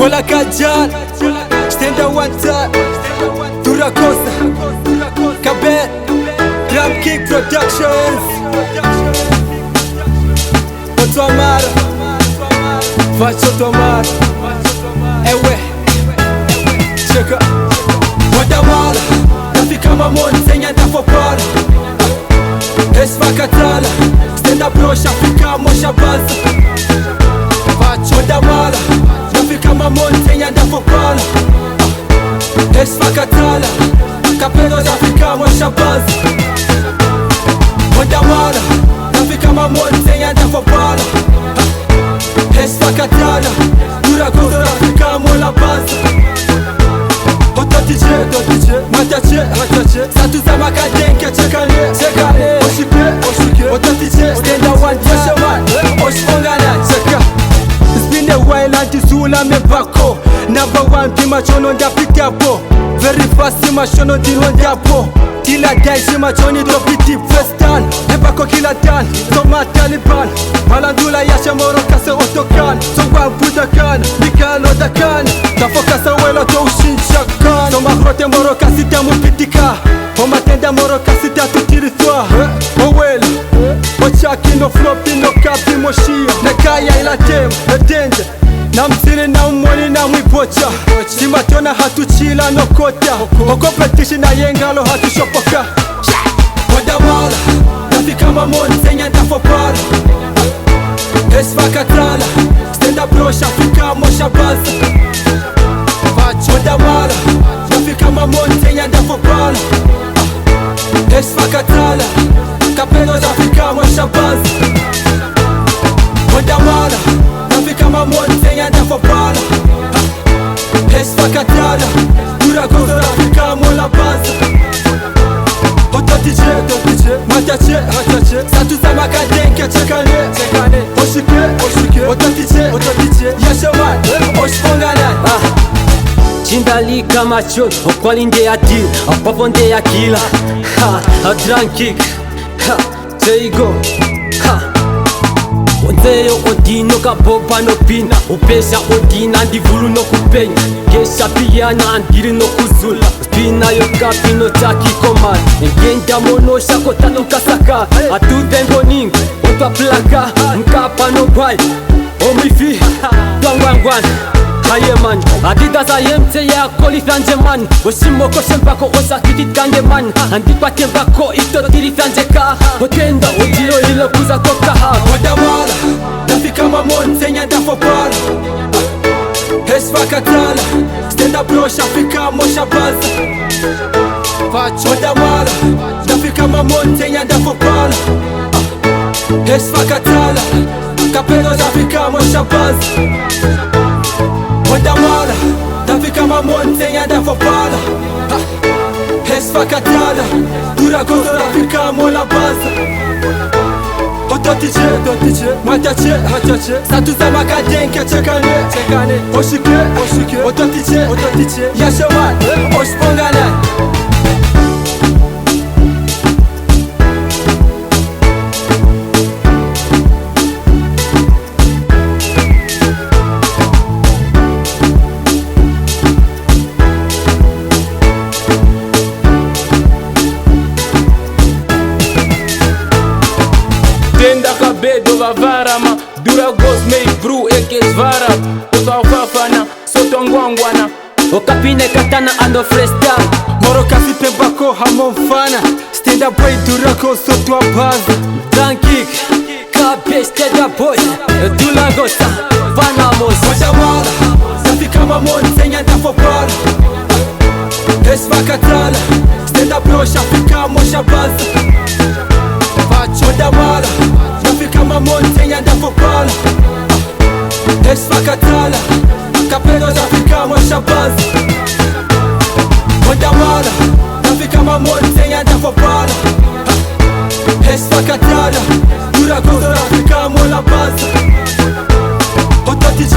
Cola Kajal, stand up one time. Dura Costa, Kabet, Drum Kick Productions. Watu Amara, Watu Amara. Ewe, cheka. Wadawala, nafika mamoni senya ndafopala. Esfa katala, stand up bro shafika mosha baza. Wadawala, nafika mamoni senya ndafopala. Esfa katala, kapelo shafika mosha baza. Wadawala, nafika mamoni senya ndafopala. Esfa katala, dura kosa shafika mola baza. Otatiche, matache, satu za makadenke chekane, oshike, otatiche, stand up one time, oshfongana, cheka. It's been a while anti Zula me bako. Number one pima chono ndapitapo. Very fast sima shono dilo ndapo. Kila day sima choni dopiti first time. Ebako kila dan, so ma Taliban. Malandula yasha moro kase otokan. So wa budakan, mikalo dakan. Tafoka sa welo to ushinshakan. So mahrote moro kasita mupitika. Oma tenda moro kasita tutiritwa. Owelo, ochaki no flopi no kapi moshia. Nekaya ila tem, edende. Na msiri na umwoni na mwipocha. Simatona hatuchila no kota. Okopetishi na yengalo hatushopoka. Wadawala, nafika mamoni senya ndafopala. Esfa katala, stand up bro shafika mosha baza. Wadawala, nafika mamoni senya ndafopala. Esfa katala, kapelo shafika mosha baza. Wadawala, nafika mamoni senya ndafopala. Esfa katala, dura kosa shafika mola baza. Otatiche, matache, satu za makadenke chekane, oshike, otatiche, yashaman, oshfongana. Chindali kama chon, okwalinde ya deal, opavonde ya kila. A drunk kick, there you go. Onzeyo odino kaboba no pina. Upesha odina ndivulu no kupenya. Kesha piyana andiri no kuzula. Spina yo kapi no taki komad. Ngenda mono shako tatu kasaka. Atu dengo ning, otwa plaka. Nkapa no gwai, omifi, twangwangwan. Haye man, Adidas ayemte ya koli franje man. Oshimoko shempako osa kitit kande man. Andikwa tembako ito tiri franje ka. Otenda ojiro ilo kuza koka ha. Wadawala, nafika mamoni senya ndafopala. Esfa katala, stand up bro shafika mosha baza. Wadawala, nafika mamoni senya ndafopala. Esfa katala, kapelo shafika mosha baza. Wadawala, nafika mamoni senya ndafopala. Esfa katala, dura kosa shafika mola baza. Otatiche, matache, satu za makadenke chekane, oshike, otatiche, yashaman, oshfongana. Tenda kabedo vavarama. Dura gos make brew ekes varap. Oto fafana, soto ngwangwana. Okapine katana ando fresh down. Moro kasi pembako hamofana. Stand up boy dura koso tua baza. Drunk kick, kape stand up boy. Dula gosta, vanamos. Wadawala, nafika mamoni senya ndafopala. Esfa katala, stand up bro shafika mosha baza. Wadawala, nafika mamoni senya ndafopala. Esfa katala, kapelo shafika mosha baza. Wadawala, nafika mamoni senya ndafopala. Esfa katala, dura kosa shafika mola baza. Otatiche,